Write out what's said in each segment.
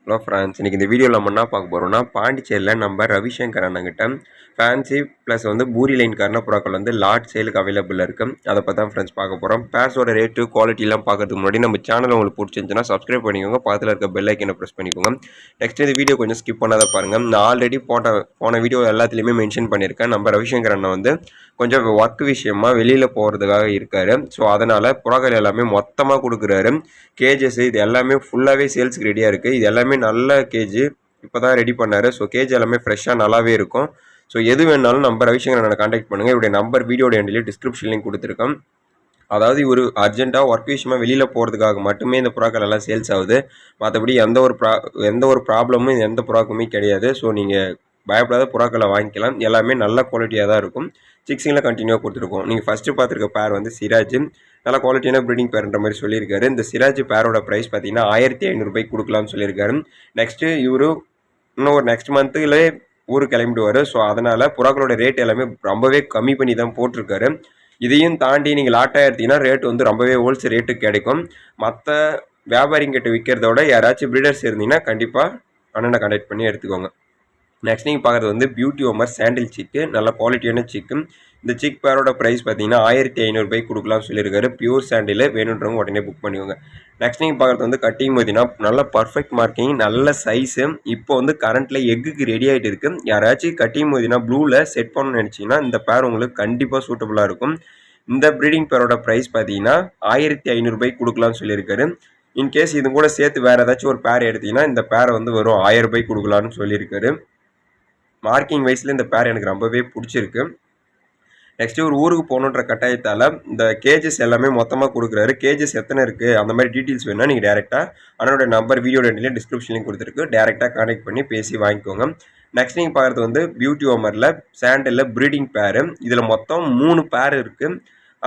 Hello friends, இன்றைக்கி இந்த வீடியோவில் நம்ம என்ன பார்க்க போகிறோம்னா, பாண்டிச்சேரியில் நம்ம ரவிசங்கர் அண்ணங்கிட்ட ஃபேன்சி ப்ளஸ் பூரி லைன் கர்ண புறாக்கள் லாட் சேலுக்கு அவைலபிள் இருக்குது. அதை பற்றி தான் ஃப்ரெண்ட்ஸ் பார்க்க போகிறோம். பேர்ஸோட ரேட்டு குவாலிட்டிலாம் பார்க்கறதுக்கு முன்னாடி நம்ம சேனல் உங்களுக்கு பிடிச்சிருந்துச்சுன்னா சப்ஸ்கிரைப் பண்ணிக்கோங்க, பக்கத்தில் இருக்க பெல் ஐக்கனை ப்ரெஸ் பண்ணிக்கோங்க. நெக்ஸ்ட் இந்த வீடியோ கொஞ்சம் ஸ்கிப் பண்ணாத பாருங்கள். நான் ஆல்ரெடி போன வீடியோ எல்லாத்துலேயுமே மென்ஷன் பண்ணியிருக்கேன். நம்ம ரவிசங்கர் அண்ணன் கொஞ்சம் ஒர்க் விஷயமா வெளியில் போகிறதுக்காக இருக்கார். ஸோ அதனால் புறாக்கள் எல்லாமே மொத்தமாக கொடுக்குறாரு. கேஜஸ் இது எல்லாமே ஃபுல்லாகவே சேல்ஸுக்கு ரெடியாக இருக்குது. இது எல்லாமே நல்ல கேஜ் இப்போ தான் ரெடி பண்ணார். ஸோ கேஜ் எல்லாமே ஃப்ரெஷ்ஷாக நல்லாவே இருக்கும். ஸோ எது வேணாலும் நம்ம ரவிசங்கர் அண்ணனை கான்டாக்ட் பண்ணுங்கள். இவருடைய நம்பர் வீடியோட எண்ட்லேயே டிஸ்கிரிப்ஷன்லையும் கொடுத்துருக்கோம். அதாவது இவர் அர்ஜென்ட்டாக ஒர்க் விஷயமா வெளியில் போகிறதுக்காக மட்டுமே இந்த புறாக்கள் எல்லாம் சேல்ஸ் ஆகுது. மற்றபடி எந்த ஒரு ப்ராப்ளமும் எந்த புறாக்குமே கிடையாது. ஸோ நீங்கள் பயப்படாத புறாக்களை வாங்கிக்கலாம். எல்லாமே நல்ல குவாலிட்டியாக தான் இருக்கும். சிக்ஸிங்கில் கண்டினியூவாக கொடுத்துருக்கோம். நீங்கள் ஃபஸ்ட்டு பார்த்துருக்க பேர் சிராஜ், நல்ல குவாலிட்டியான ப்ரீடிங் பேர்ன்ற மாதிரி சொல்லியிருக்காரு. இந்த சிராஜ் பேரோட ப்ரைஸ் பார்த்தீங்கன்னா 1500 கொடுக்கலாம்னு சொல்லியிருக்காரு. நெக்ஸ்ட்டு இவர் இன்னும் ஒரு நெக்ஸ்ட் மந்த்தில் ஊருக்கு கிளம்பிடுவார். ஸோ அதனால் புறாக்களோட ரேட் எல்லாமே ரொம்பவே கம்மி பண்ணி தான் போட்டிருக்காரு. இதையும் தாண்டி நீங்கள் லாட்டாக எடுத்தீங்கன்னா ரேட் ரொம்பவே ஹோல்சேல் ரேட்டுக்கு கிடைக்கும். மற்ற வியாபாரிங்கிட்ட விற்கிறதோட யாராச்சும் ப்ரீடர்ஸ் இருந்தீங்கன்னா கண்டிப்பாக அண்ணனை கான்டாக்ட் பண்ணி எடுத்துக்கோங்க. நெக்ஸ்ட் நீங்கள் பார்க்குறது பியூட்டி ஓமர் சாண்டில் சிக்கு, நல்ல குவாலிட்டியான சிக்கு. இந்த சிக் பேரோட ப்ரைஸ் பார்த்தீங்கன்னா 1500 கொடுக்கலாம்னு சொல்லியிருக்காரு. பியூர் சாண்டில் வேணுன்றவங்க உடனே புக் பண்ணிக்கோங்க. நெக்ஸ்ட் நீங்கள் பார்க்குறது கட்டிங் பார்த்தீங்கன்னா நல்ல பர்ஃபெக்ட் மார்க்கிங், நல்ல சைஸு. இப்போ கரண்ட்டில் எக்குக்கு ரெடி ஆகிட்டு இருக்குது. யாராச்சும் கட்டிங் பார்த்தீங்கன்னா ப்ளூவில் செட் பண்ணணும்னு நினச்சிங்கன்னா இந்த பேர் உங்களுக்கு கண்டிப்பாக சூட்டபுளாக இருக்கும். இந்த ப்ரீடிங் பேரோட ப்ரைஸ் பார்த்தீங்கன்னா 1500 கொடுக்கலாம்னு சொல்லியிருக்காரு. இன்கேஸ் இது கூட சேர்த்து வேறு ஏதாச்சும் ஒரு பேர் எடுத்திங்கன்னா இந்த பேரை வெறும் 1000 கொடுக்கலான்னு சொல்லியிருக்காரு. மார்க்கிங் வைஸில் இந்த பேர் எனக்கு ரொம்பவே பிடிச்சிருக்கு. நெக்ஸ்ட்டு ஒரு ஊருக்கு போகணுன்ற கட்டாயத்தால் இந்த கேஜஸ் எல்லாமே மொத்தமாக கொடுக்குறாரு. கேஜஸ் எத்தனை இருக்குது அந்த மாதிரி டீட்டெயில்ஸ் வேணுன்னா நீங்கள் டேரெக்டாக அண்ணனோட நம்பர் வீடியோ ரெண்டுலேயும் டிஸ்கிரிப்ஷன்லையும் கொடுத்துருக்கு. டேரெக்டாக கான்டெக்ட் பண்ணி பேசி வாங்கிக்கோங்க. நெக்ஸ்ட் நீங்கள் பார்க்குறது பியூட்டி ஓமரில் சாண்டலில் ப்ரீடிங் பேரு. இதில் மொத்தம் 3 பேர் இருக்குது.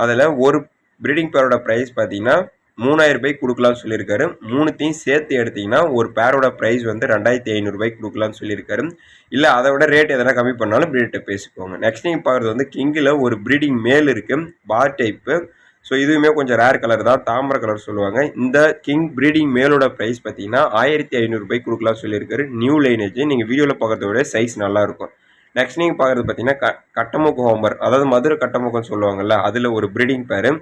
அதில் ஒரு ப்ரீடிங் பேரோட ப்ரைஸ் பார்த்தீங்கன்னா 3000 கொடுக்கலாம்னு சொல்லியிருக்காரு. 3த்தையும் சேர்த்து எடுத்திங்கன்னா ஒரு பேரோட ப்ரைஸ் 2500 கொடுக்கலாம்னு சொல்லியிருக்காரு. இல்லை அதை விட ரேட் எதனா கம்மி பண்ணாலும் ப்ரீடர்கிட்ட பேசிக்கோங்க. நெக்ஸ்ட் நீங்கள் பார்க்குறது கிங்கில் ஒரு ப்ரீடிங் மேல் இருக்குது, பார் டைப்பு. ஸோ இதுவுமே கொஞ்சம் ரேர் கலர் தான், தாமரை கலர் சொல்லுவாங்க. இந்த கிங் ப்ரீடிங் மேலோட ப்ரைஸ் பார்த்தீங்கன்னா 1500 கொடுக்கலாம்னு சொல்லியிருக்காரு. நியூ லைனேஜ், நீங்கள் வீடியோவில் பார்க்குறத விட சைஸ் நல்லாயிருக்கும். நெக்ஸ்ட் நீங்கள் பார்க்குறது பார்த்தீங்கன்னா கட்டமுக்கு ஹோமர், அதாவது மதுரை கட்டமுக்கன்னு சொல்லுவாங்கள்ல, அதில் ஒரு ப்ரீடிங் பேர்.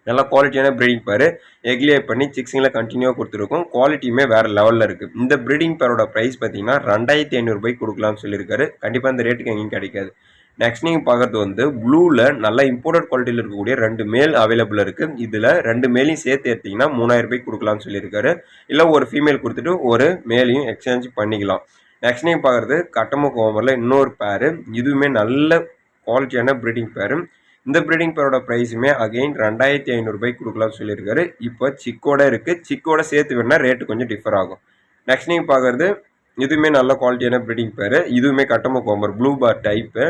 நல்ல குவாலிட்டியான ப்ரீடிங் பேர். எக்லியே பண்ணி சிக்ஸிங்கில் கண்டினியூவாக கொடுத்துருக்கோம். குவாலிட்டியுமே வேறு லெவலில் இருக்குது. இந்த ப்ரீடிங் பேரோட ப்ரைஸ் பார்த்தீங்கன்னா 2500 கொடுக்கலாம்னு சொல்லியிருக்காரு. கண்டிப்பாக இந்த ரேட்டுக்கு எங்கேயும் கிடைக்காது. நெக்ஸ்ட் நீங்கள் பார்க்குறது ப்ளூவில் நல்ல இம்போர்ட்டட் குவாலிட்டியில் இருக்கக்கூடிய 2 மேல் அவைலபிள் இருக்குது. இதில் 2 மேலையும் சேர்த்து எடுத்திங்கன்னா 3000 கொடுக்கலாம்னு சொல்லியிருக்காரு. இல்லை ஒரு ஃபீமேல் கொடுத்துட்டு ஒரு மேலையும் எக்ஸ்சேஞ்ச் பண்ணிக்கலாம். நெக்ஸ்ட் நீங்கள் பார்க்குறது கட்டமுக்கு ஹோமரில் இன்னொரு பேர். இதுவுமே நல்ல குவாலிட்டியான ப்ரீடிங் பேர். இந்த ப்ரீடிங் பேரோட ப்ரைஸுமே அகெயின் 2500 கொடுக்கலாம்னு சொல்லியிருக்காரு. இப்போ சிக்கோட இருக்குது. சிக்கோட சேர்த்து வேணா ரேட்டு கொஞ்சம் டிஃபர் ஆகும். நெக்ஸ்ட் நீங்கள் பார்க்குறது இதுவுமே நல்ல குவாலிட்டியான ப்ரீடிங் பேர். இதுவுமே கட்டமுக்கு ஹோமர் ப்ளூ பார் டைப்பு.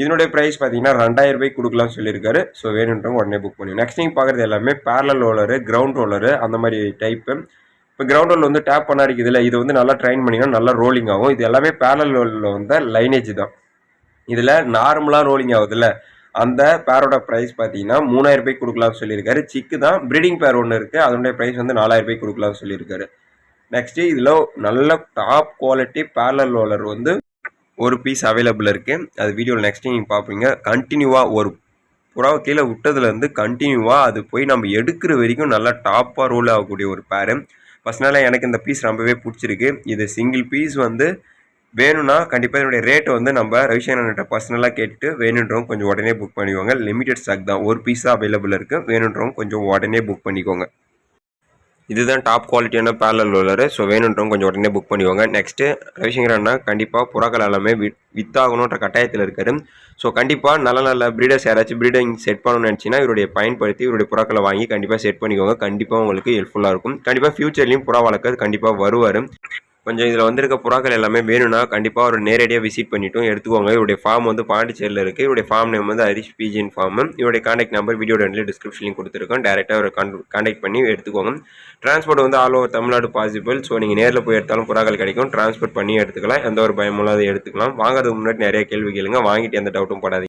இதனுடைய ப்ரைஸ் பார்த்தீங்கன்னா 2000 கொடுக்கலாம்னு சொல்லியிருக்காரு. ஸோ வேணுன்றவங்க உடனே புக் பண்ணி. நெக்ஸ்ட் நீங்கள் பார்க்குறது எல்லாமே பேரலல் ரோலரு, கிரவுண்ட் ரோலரு அந்த மாதிரி டைப்பு. இப்போ கிரவுண்ட் ரோல் டேப் பண்ண அடிக்குதுல, இது நல்லா ட்ரைன் பண்ணிங்கன்னா நல்லா ரோலிங் ஆகும். இது எல்லாமே பேரலல் ரோலில் லைனேஜ் தான். இதில் நார்மலாக ரோலிங் ஆகுதுல்ல, அந்த பேரோட ப்ரைஸ் பார்த்தீங்கன்னா 3000 கொடுக்கலாம்னு சொல்லியிருக்காரு. சிக்கு தான் ப்ரீடிங் பேர் ஒன்று இருக்குது, அதனுடைய ப்ரைஸ் 4000 கொடுக்கலாம்னு சொல்லியிருக்காரு. நெக்ஸ்ட்டு இதில் நல்ல டாப் குவாலிட்டி பேரலல் ரோலர் ஒரு பீஸ் அவைலபிள் இருக்குது. அது வீடியோவில் நெக்ஸ்ட்டு நீங்கள் பார்ப்பீங்க. கண்டினியூவாக ஒரு புறாவை கீழே விட்டதுலேருந்து கண்டினியூவாக அது போய் நம்ம எடுக்கிற வரைக்கும் நல்லா டாப்பாக ரோல் ஆகக்கூடிய ஒரு பேரு. பர்சனலாக எனக்கு இந்த பீஸ் ரொம்பவே பிடிச்சிருக்கு. இது சிங்கிள் பீஸ் வேணும்னா கண்டிப்பாக இதனுடைய ரேட்டை நம்ம ரவிசங்கர்கிட்ட பர்சனலாக கேட்டு வேணுன்றவங்க கொஞ்சம் உடனே புக் பண்ணிக்கோங்க. லிமிடெட் ஸ்டாக் தான், ஒரு பீஸ் தான் அவைலபிள் இருக்குது. வேணுன்றவங்க கொஞ்சம் உடனே புக் பண்ணிக்கோங்க. இதுதான் டாப் குவாலிட்டியான பேரலல் ரோலரு. ஸோ வேணுன்றவங்க கொஞ்சம் உடனே புக் பண்ணிக்கோங்க. நெக்ஸ்ட்டு ரவிசங்கர் அண்ணா கண்டிப்பாக புறாக்கள் எல்லாமே வித்தாகணுன்ற கட்டாயத்தில் இருக்காரு. ஸோ கண்டிப்பாக நல்ல ப்ரீடர்ஸ் யாராச்சும் ப்ரீடிங் செட் பண்ணணும்னு நினச்சின்னா இவருடைய பயன்படுத்தி இவருடைய புறாக்களை வாங்கி கண்டிப்பாக செட் பண்ணிக்கோங்க. கண்டிப்பாக உங்களுக்கு ஹெல்ப்ஃபுல்லாக இருக்கும். கண்டிப்பாக ஃப்யூச்சர்லேயும் புறா வளர்க்க கண்டிப்பாக வருவார். கொஞ்சம் இதில் வந்திருக்க புறாக்கள் எல்லாமே வேணும்னா கண்டிப்பாக ஒரு நேரடியாக விசிட் பண்ணிட்டும் எடுத்துக்கோங்க. இவருடைய ஃபார்ம் பாண்டிச்சேரியில் இருக்குது. இவருடைய ஃபார்ம் நேம் ஹரிஷ் பிஜின் ஃபார்ம். இவருடைய கான்டாக்ட் நம்பர் வீடியோ ரெண்டுலேயும் டிஸ்கிரிப்ஷன்லையும் கொடுத்துருக்கோம். டேரெக்டாக ஒரு கான்டாக்ட் பண்ணி எடுத்துக்கோங்க. Transport all over Tamil Nadu possible. So நீங்கள் நேரில் போய் எடுத்தாலும் புறாக்கள் கிடைக்கும். டிரான்ஸ்போர்ட் பண்ணி எடுத்துக்கலாம். எந்த ஒரு பயமும் இல்லாத எடுத்துக்கலாம். வாங்குறதுக்கு முன்னாடி நிறைய கேள்வி கேளுங்க. வாங்கிட்டு எந்த டவுட்டும் படாதீங்க.